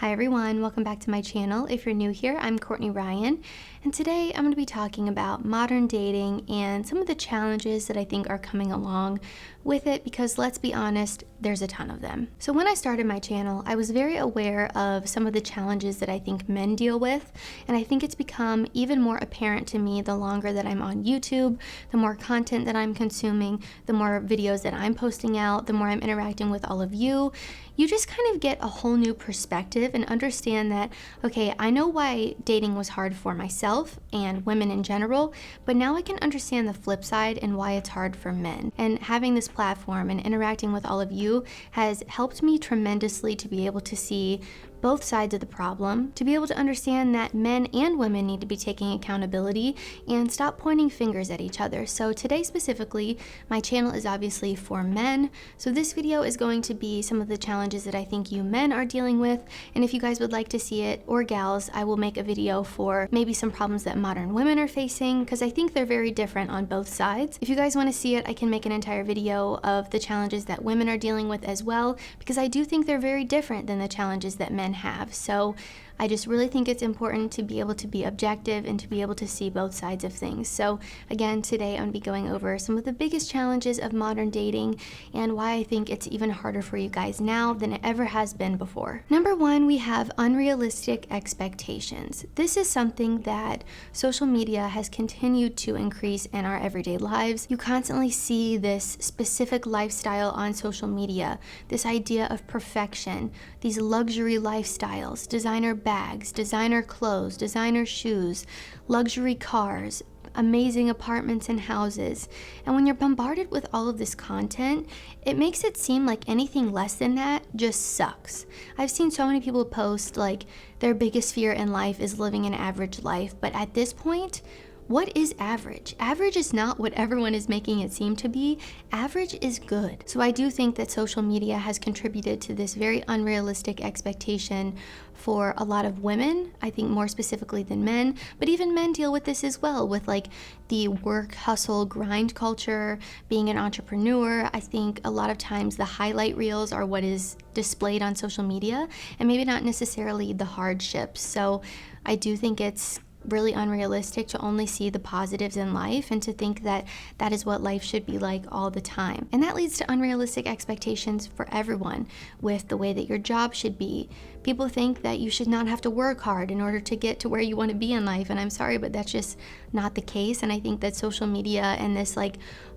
Hi everyone, welcome back to my channel. If you're new here, I'm Courtney Ryan, and today I'm going to be talking about modern dating and some of the challenges that I think are coming along with it, because let's be honest, there's a ton of them. So when I started my channel, I was very aware of some of the challenges that I think men deal with, and I think it's become even more apparent to me the longer that I'm on YouTube, the more content that I'm consuming, the more videos that I'm posting out, the more I'm interacting with all of you. You just kind of get a whole new perspective and understand that, okay, I know why dating was hard for myself and women in general, but now I can understand the flip side and why it's hard for men. And having this platform and interacting with all of you has helped me tremendously to be able to see both sides of the problem, to be able to understand that men and women need to be taking accountability and stop pointing fingers at each other. So today specifically, my channel is obviously for men. So this video is going to be some of the challenges that I think you men are dealing with. And if you guys would like to see it, or gals, I will make a video for maybe some problems that modern women are facing, because I think they're very different on both sides. If you guys want to see it, I can make an entire video of the challenges that women are dealing with as well, because I do think they're very different than the challenges that men have. So I just really think it's important to be able to be objective and to be able to see both sides of things. So again, today I'm going to be going over some of the biggest challenges of modern dating and why I think it's even harder for you guys now than it ever has been before. Number one, we have unrealistic expectations. This is something that social media has continued to increase in our everyday lives. You constantly see this specific lifestyle on social media, this idea of perfection, these luxury lifestyles, designer bags, designer clothes, designer shoes, luxury cars, amazing apartments and houses. And when you're bombarded with all of this content, it makes it seem like anything less than that just sucks. I've seen so many people post like their biggest fear in life is living an average life, but at this point, what is average? Average is not what everyone is making it seem to be. Average is good. So I do think that social media has contributed to this very unrealistic expectation for a lot of women, I think more specifically than men, but even men deal with this as well, with like the work, hustle, grind culture, being an entrepreneur. I think a lot of times the highlight reels are what is displayed on social media and maybe not necessarily the hardships. So I do think it's really unrealistic to only see the positives in life and to think that that is what life should be like all the time. And that leads to unrealistic expectations for everyone with the way that your job should be. People think that you should not have to work hard in order to get to where you want to be in life, and I'm sorry, but that's just not the case. And I think that social media and this like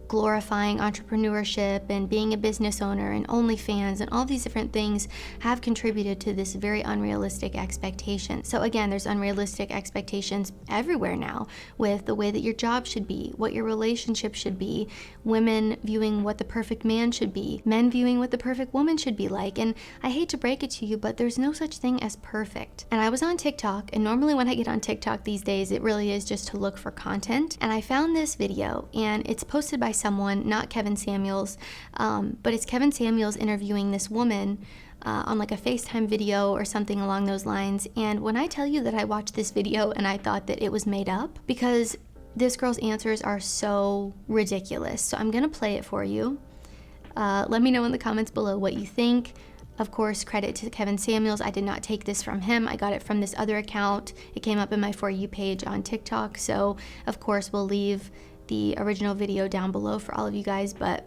glorifying entrepreneurship and being a business owner and OnlyFans and all these different things have contributed to this very unrealistic expectation. So again, there's unrealistic expectations everywhere now with the way that your job should be, what your relationship should be, women viewing what the perfect man should be, men viewing what the perfect woman should be like. And I hate to break it to you, but there's no such thing as perfect. And I was on TikTok, and normally when I get on TikTok these days, it really is just to look for content. And I found this video, and it's posted by someone, not Kevin Samuels, but it's Kevin Samuels interviewing this woman on like a FaceTime video or something along those lines. And when I tell you that I watched this video and I thought that it was made up, because this girl's answers are so ridiculous. So I'm gonna play it for you. Let me know in the comments below what you think. Of course, credit to Kevin Samuels. I did not take this from him. I got it from this other account. It came up in my For You page on TikTok. So of course we'll leave the original video down below for all of you guys, but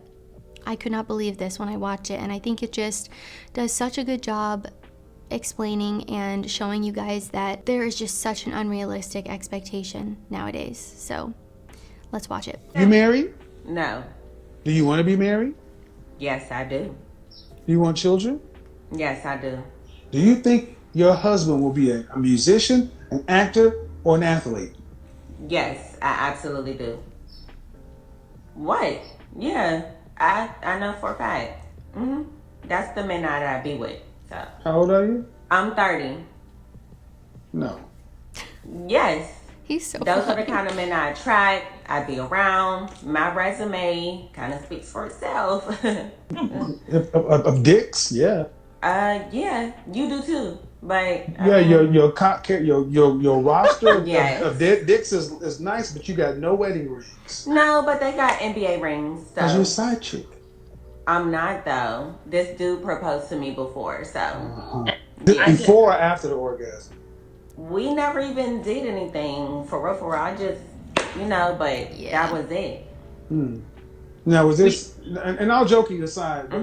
I could not believe this when I watched it, and I think it just does such a good job explaining and showing you guys that there is just such an unrealistic expectation nowadays. So let's watch it. You married? No. Do you want to be married? Yes, I do. Do you want children? Yes, I do. Do you think your husband will be a musician, an actor, or an athlete? Yes, I absolutely do. What? Yeah, I know for a fact. That's the men that I be with. So. How old are you? I'm 30. No. Yes. He's so Those funny. are the kind of men I attract, I be around. My resume kind of speaks for itself. Of dicks? Yeah. Yeah, you do too. But Yeah, your roster Yes. of dicks is nice, but you got no wedding rings. No, but they got NBA rings. So. Cause you're a side chick. I'm not though. This dude proposed to me before, so Yeah. Before or after the orgasm? We never even did anything for real, for real. I just, but that Yeah. was it. Hmm. Now, was this, and all joking aside, but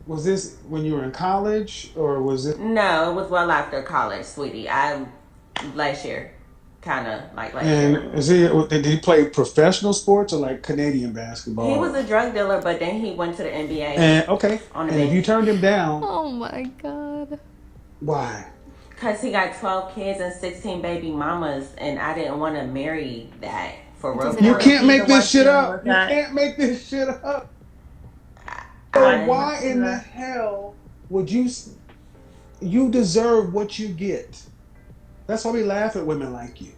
was this when you were in college or was it? No, it was well after college, sweetie. I last year, kind of like last And year. did he play professional sports or like Canadian He was basketball? a drug dealer, but then he went to the NBA And okay, on the and if you bench turned him down, Oh my God. why? because he got 12 kids and 16 baby mamas, and I didn't want to marry that for It real, doesn't You for help. real. can't He the make one this she shit didn't up. look You at. can't make this shit up. So I why in the Yeah. hell would you deserve what you get? That's why we laugh at women like you.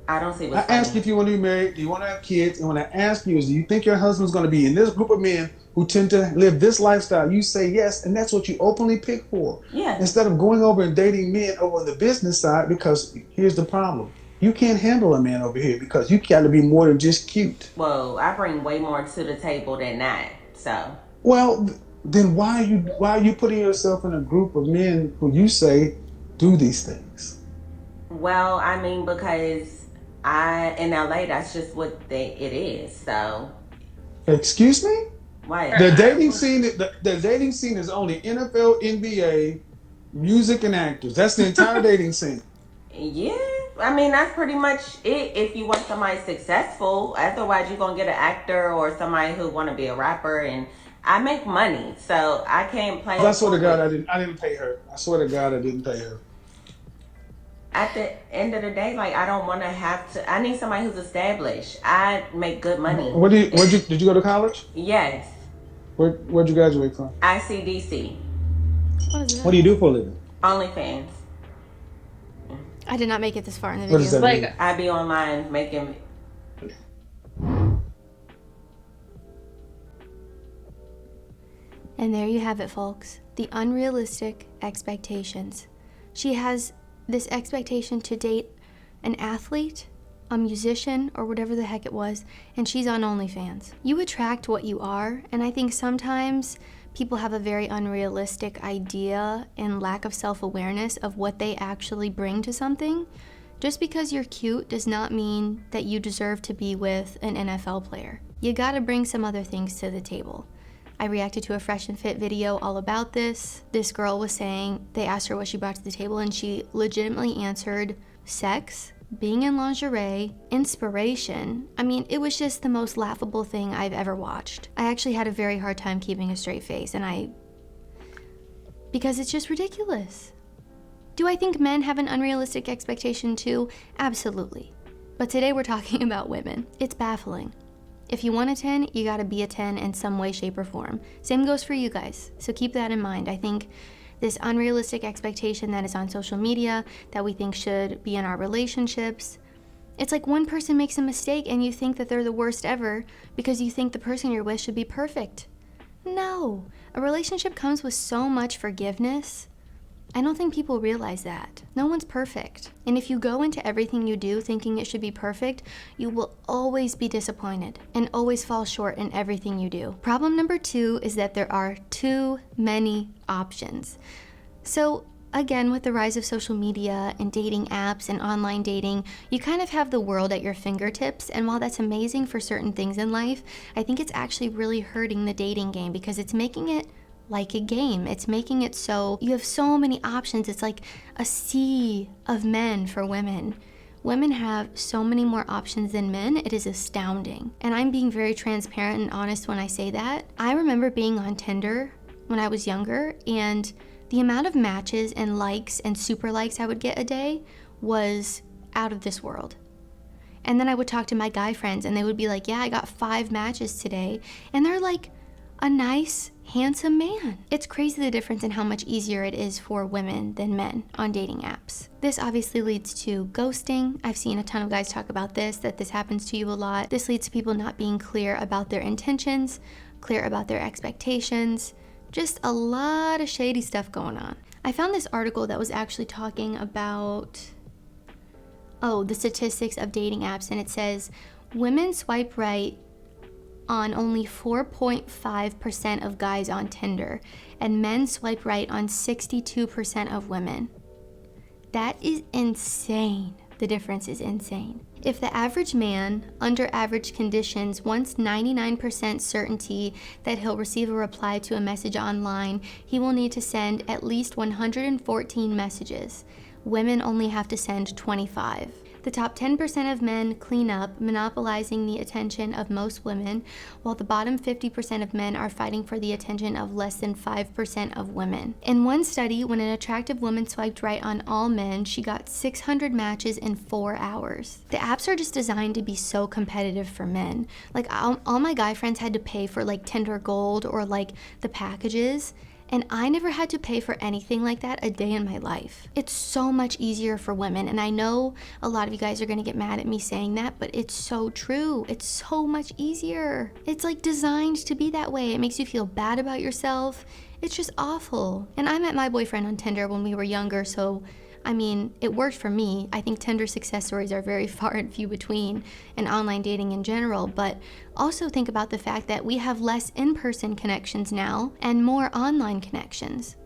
I don't see I what's ask funny. you if you want to be married, do you want to have kids? And when I ask you is, do you think your husband's going to be in this group of men who tend to live this lifestyle? You say yes, and that's what you openly pick for. Yeah. Instead of going over and dating men over on the business side, because here's the problem. You can't handle a man over here because you got to be more than just cute. Well, I bring way more to the table than that. So, Well, then why are you putting yourself in a group of men who you say do these things? well, I mean, because in LA, that's just what it is. So, Excuse me? what? The dating scene is only NFL, NBA, music, and actors. That's the entire dating scene. Yeah, I mean that's pretty much it. If you want somebody successful, otherwise you're gonna get an actor or somebody who want to be a rapper. And I make money, so I can't play I the swear to fool God, with. I didn't pay her. I swear to God, I didn't pay her. At the end of the day, like I don't want to have to. I need somebody who's established. I make good money. Did you go to college? Yes, Where'd you graduate from? ICDC, What is What do you that? do for a living? OnlyFans. I did not make it this far in the What does video. that mean? Like, I be online making. And there you have it, folks. The unrealistic expectations. She has this expectation to date an athlete, a musician, or whatever the heck it was, and she's on OnlyFans. You attract what you are, and I think sometimes people have a very unrealistic idea and lack of self-awareness of what they actually bring to something. Just because you're cute does not mean that you deserve to be with an NFL player. You gotta bring some other things to the table. I reacted to a Fresh and Fit video all about this. This girl was saying, they asked her what she brought to the table, and she legitimately answered sex, being in lingerie, inspiration. I mean, it was just the most laughable thing I've ever watched. I actually had a very hard time keeping a straight face, because it's just ridiculous. Do I think men have an unrealistic expectation too? Absolutely. But today we're talking about women. It's baffling. If you want a 10, you gotta be a 10 in some way, shape, or form. Same goes for you guys, so keep that in mind. I think this unrealistic expectation that is on social media, that we think should be in our relationships, it's like one person makes a mistake and you think that they're the worst ever because you think the person you're with should be perfect. No, a relationship comes with so much forgiveness. I don't think people realize that. No one's perfect. And if you go into everything you do thinking it should be perfect, you will always be disappointed and always fall short in everything you do. Problem number 2 is that there are too many options. So again, with the rise of social media and dating apps and online dating, you kind of have the world at your fingertips. And while that's amazing for certain things in life, I think it's actually really hurting the dating game because it's making it like a game. It's making it so you have so many options. It's like a sea of men for women. Women have so many more options than men. It is astounding. And I'm being very transparent and honest when I say that. I remember being on Tinder when I was younger, and the amount of matches and likes and super likes I would get a day was out of this world. And then I would talk to my guy friends and they would be like, yeah, I got 5 matches today. And they're like a nice, handsome man. It's crazy the difference in how much easier it is for women than men on dating apps. This obviously leads to ghosting. I've seen a ton of guys talk about this, that this happens to you a lot. This leads to people not being clear about their intentions, clear about their expectations, just a lot of shady stuff going on. I found this article that was actually talking about, the statistics of dating apps, and it says women swipe right on only 4.5% of guys on Tinder, and men swipe right on 62% of women. That is insane. The difference is insane. If the average man, under average conditions, wants 99% certainty that he'll receive a reply to a message online, he will need to send at least 114 messages. Women only have to send 25. The top 10% of men clean up, monopolizing the attention of most women, while the bottom 50% of men are fighting for the attention of less than 5% of women. In one study, when an attractive woman swiped right on all men, she got 600 matches in 4 hours. The apps are just designed to be so competitive for men. Like, all my guy friends had to pay for like Tinder Gold or like the packages, and I never had to pay for anything like that a day in my life. It's so much easier for women, and I know a lot of you guys are gonna get mad at me saying that, but it's so true. It's so much easier. It's like designed to be that way. It makes you feel bad about yourself. It's just awful. And I met my boyfriend on Tinder when we were younger, so I mean, it worked for me. I think Tinder success stories are very far and few between in online dating in general, but also think about the fact that we have less in-person connections now and more online connections.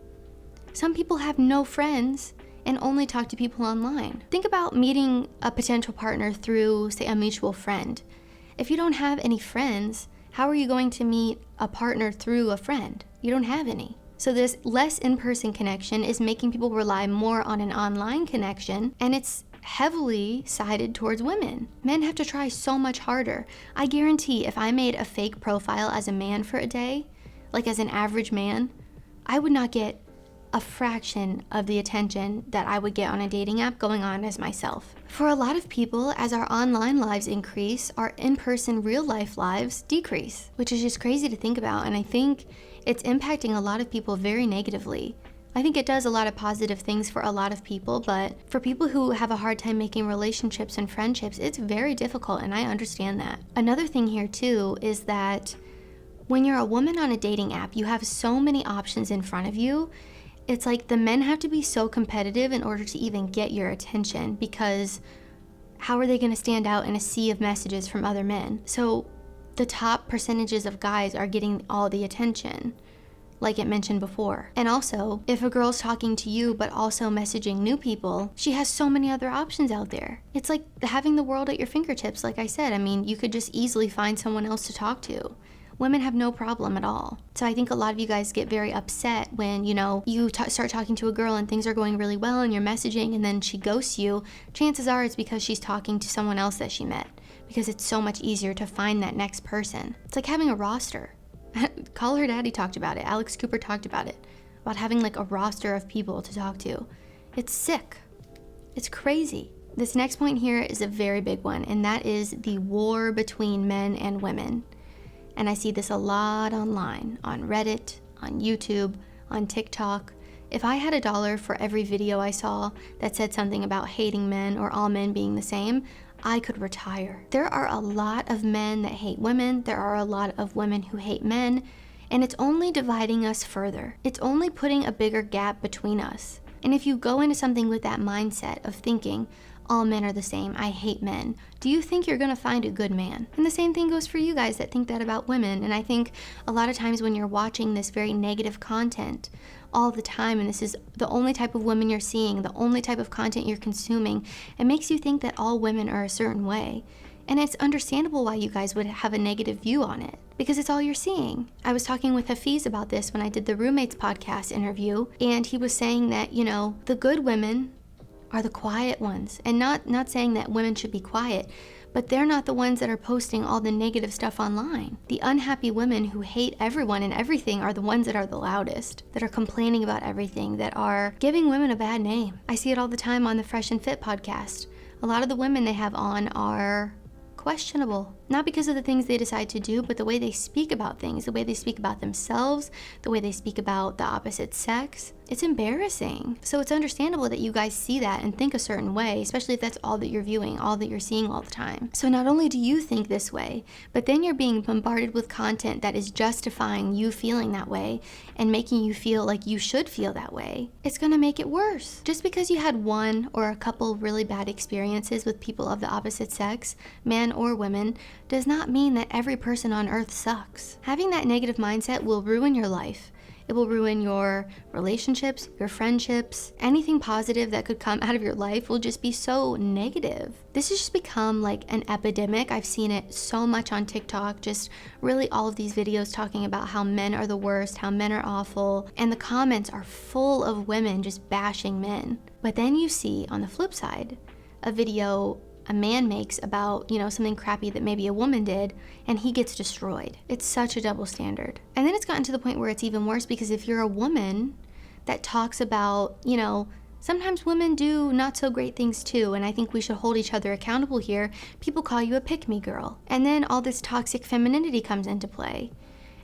Some people have no friends and only talk to people online. Think about meeting a potential partner through, say, a mutual friend. If you don't have any friends, how are you going to meet a partner through a friend? You don't have any. So this less in-person connection is making people rely more on an online connection, and it's heavily sided towards women. Men have to try so much harder. I guarantee if I made a fake profile as a man for a day, like as an average man, I would not get a fraction of the attention that I would get on a dating app going on as myself. For a lot of people, as our online lives increase, our in-person real life lives decrease, which is just crazy to think about, and I think it's impacting a lot of people very negatively. I think it does a lot of positive things for a lot of people, but for people who have a hard time making relationships and friendships, it's very difficult, and I understand that. Another thing here too is that when you're a woman on a dating app, you have so many options in front of you. It's like the men have to be so competitive in order to even get your attention, because how are they going to stand out in a sea of messages from other men? So the top percentages of guys are getting all the attention, like it mentioned before. And also, if a girl's talking to you but also messaging new people, she has so many other options out there. It's like having the world at your fingertips, like I said. I mean, you could just easily find someone else to talk to. Women have no problem at all. So I think a lot of you guys get very upset when, you start talking to a girl and things are going really well and you're messaging and then she ghosts you. Chances are it's because she's talking to someone else that she met, because it's so much easier to find that next person. It's like having a roster. Call Her Daddy talked about it. Alex Cooper talked about it, about having like a roster of people to talk to. It's sick. It's crazy. This next point here is a very big one, and that is the war between men and women. And I see this a lot online, on Reddit, on YouTube, on TikTok. If I had $1 for every video I saw that said something about hating men or all men being the same, I could retire. There are a lot of men that hate women. There are a lot of women who hate men. And it's only dividing us further. It's only putting a bigger gap between us. And if you go into something with that mindset of thinking, all men are the same, I hate men, do you think you're gonna find a good man? And the same thing goes for you guys that think that about women. And I think a lot of times when you're watching this very negative content all the time, and this is the only type of women you're seeing, the only type of content you're consuming, it makes you think that all women are a certain way. And it's understandable why you guys would have a negative view on it, because it's all you're seeing. I was talking with Hafiz about this when I did the Roommates podcast interview, and he was saying that, the good women are the quiet ones. And not saying that women should be quiet, but they're not the ones that are posting all the negative stuff online. The unhappy women who hate everyone and everything are the ones that are the loudest, that are complaining about everything, that are giving women a bad name. I see it all the time on the Fresh and Fit podcast. A lot of the women they have on are questionable, not because of the things they decide to do, but the way they speak about things, the way they speak about themselves, the way they speak about the opposite sex. It's embarrassing. So it's understandable that you guys see that and think a certain way, especially if that's all that you're viewing, all that you're seeing all the time. So not only do you think this way, but then you're being bombarded with content that is justifying you feeling that way and making you feel like you should feel that way. It's gonna make it worse. Just because you had one or a couple really bad experiences with people of the opposite sex, men or women, does not mean that every person on earth sucks. Having that negative mindset will ruin your life. It will ruin your relationships, your friendships. Anything positive that could come out of your life will just be so negative. This has just become like an epidemic. I've seen it so much on TikTok, just really all of these videos talking about how men are the worst, how men are awful, and the comments are full of women just bashing men. But then you see on the flip side, a video a man makes about, something crappy that maybe a woman did, and he gets destroyed. It's such a double standard. And then it's gotten to the point where it's even worse, because if you're a woman that talks about, sometimes women do not so great things too, and I think we should hold each other accountable here, people call you a pick-me girl. And then all this toxic femininity comes into play.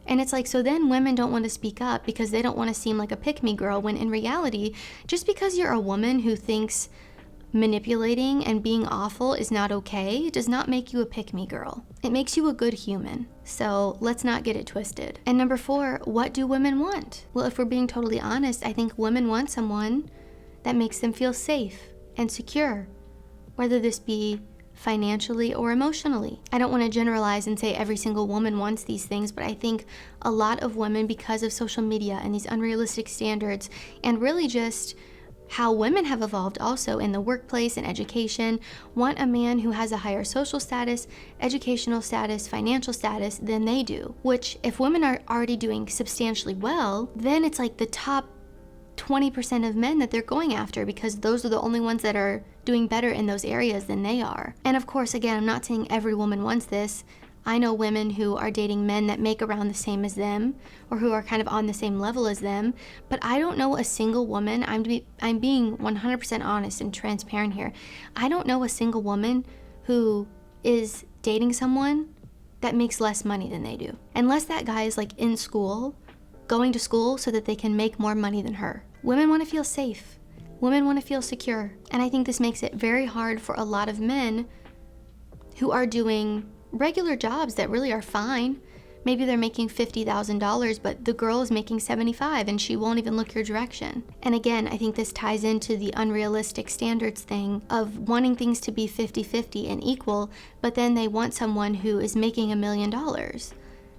And it's like, so then women don't want to speak up because they don't want to seem like a pick-me girl, when in reality, just because you're a woman who thinks manipulating and being awful is not okay does not make you a pick-me girl. It makes you a good human. So let's not get it twisted. And number 4, what do women want? Well, if we're being totally honest, I think women want someone that makes them feel safe and secure, whether this be financially or emotionally. I don't want to generalize and say every single woman wants these things, but I think a lot of women, because of social media and these unrealistic standards, and really just how women have evolved also in the workplace and education, want a man who has a higher social status, educational status, financial status than they do. Which, if women are already doing substantially well, then it's like the top 20% of men that they're going after, because those are the only ones that are doing better in those areas than they are. And of course, again, I'm not saying every woman wants this. I know women who are dating men that make around the same as them, or who are kind of on the same level as them, but I don't know a single woman, I'm being 100% honest and transparent here, I don't know a single woman who is dating someone that makes less money than they do. Unless that guy is like in school, going to school so that they can make more money than her. Women want to feel safe. Women want to feel secure. And I think this makes it very hard for a lot of men who are doing regular jobs that really are fine. Maybe they're making $50,000, but the girl is making $75,000 and she won't even look your direction. And again, I think this ties into the unrealistic standards thing of wanting things to be 50-50 and equal, but then they want someone who is making $1 million.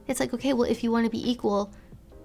It's like, okay, well, if you want to be equal,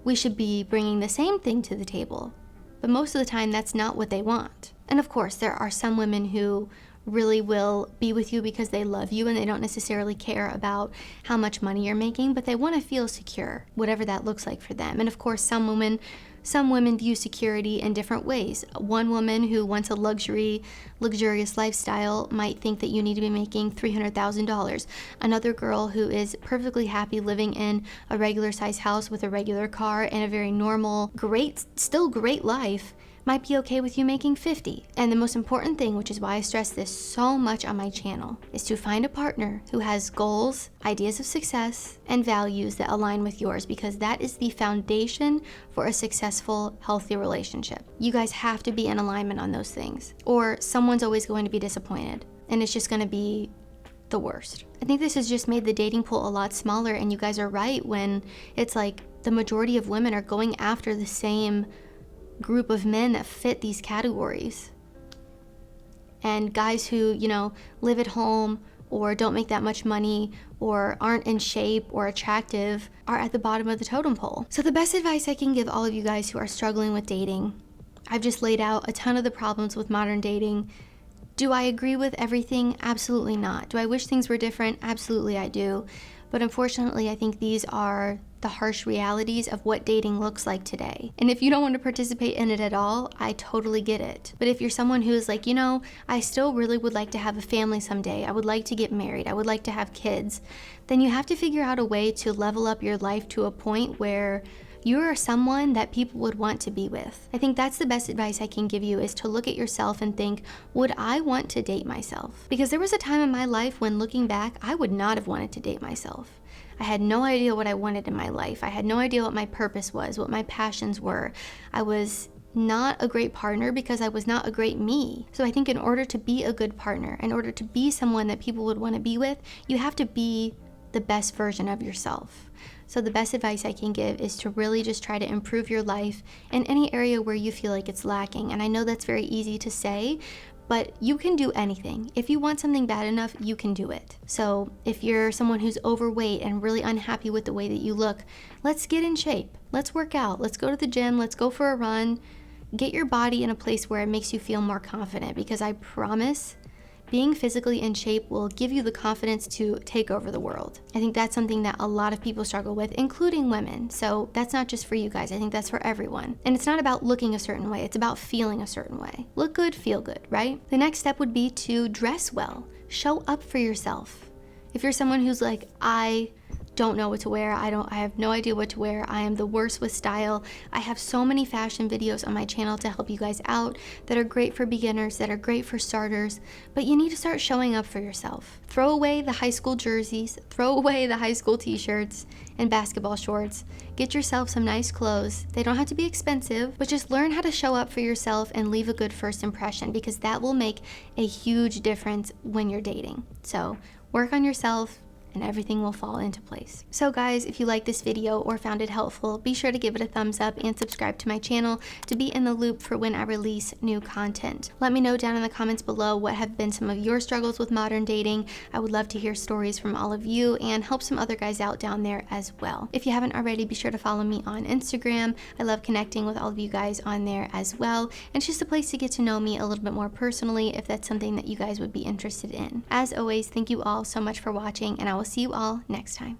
we should be bringing the same thing to the table. But most of the time, that's not what they want. And of course, there are some women who really will be with you because they love you and they don't necessarily care about how much money you're making, but they want to feel secure, whatever that looks like for them. And of course, some women view security in different ways. One woman who wants a luxurious lifestyle might think that you need to be making $300,000. Another girl who is perfectly happy living in a regular size house with a regular car and a very normal, still great life might be okay with you making 50. And the most important thing, which is why I stress this so much on my channel, is to find a partner who has goals, ideas of success, and values that align with yours, because that is the foundation for a successful, healthy relationship. You guys have to be in alignment on those things, or someone's always going to be disappointed, and it's just going to be the worst. I think this has just made the dating pool a lot smaller, and you guys are right when it's like the majority of women are going after the same group of men that fit these categories. And guys who, live at home or don't make that much money or aren't in shape or attractive are at the bottom of the totem pole. So the best advice I can give all of you guys who are struggling with dating, I've just laid out a ton of the problems with modern dating. Do I agree with everything? Absolutely not. Do I wish things were different? Absolutely I do. But unfortunately, I think these are the harsh realities of what dating looks like today. And if you don't want to participate in it at all, I totally get it. But if you're someone who is like, I still really would like to have a family someday, I would like to get married, I would like to have kids, then you have to figure out a way to level up your life to a point where you are someone that people would want to be with. I think that's the best advice I can give you, is to look at yourself and think, would I want to date myself? Because there was a time in my life when, looking back, I would not have wanted to date myself. I had no idea what I wanted in my life. I had no idea what my purpose was, what my passions were. I was not a great partner because I was not a great me. So I think in order to be a good partner, in order to be someone that people would want to be with, you have to be the best version of yourself. So the best advice I can give is to really just try to improve your life in any area where you feel like it's lacking. And I know that's very easy to say, But you can do anything. If you want something bad enough, you can do it. So if you're someone who's overweight and really unhappy with the way that you look, let's get in shape. Let's work out. Let's go to the gym. Let's go for a run. Get your body in a place where it makes you feel more confident, because I promise being physically in shape will give you the confidence to take over the world. I think that's something that a lot of people struggle with, including women. So that's not just for you guys. I think that's for everyone. And it's not about looking a certain way. It's about feeling a certain way. Look good, feel good, right? The next step would be to dress well. Show up for yourself. If you're someone who's like, I don't know what to wear, I have no idea what to wear, I am the worst with style, I have so many fashion videos on my channel to help you guys out that are great for beginners, that are great for starters, but you need to start showing up for yourself. Throw away the high school jerseys, throw away the high school t-shirts and basketball shorts. Get yourself some nice clothes. They don't have to be expensive, but just learn how to show up for yourself and leave a good first impression, because that will make a huge difference when you're dating. So work on yourself, and everything will fall into place. So guys, if you like this video or found it helpful, be sure to give it a thumbs up and subscribe to my channel to be in the loop for when I release new content. Let me know down in the comments below what have been some of your struggles with modern dating. I would love to hear stories from all of you and help some other guys out down there as well. If you haven't already, be sure to follow me on Instagram. I love connecting with all of you guys on there as well. And it's just a place to get to know me a little bit more personally if that's something that you guys would be interested in. As always, thank you all so much for watching, and I will see you all next time.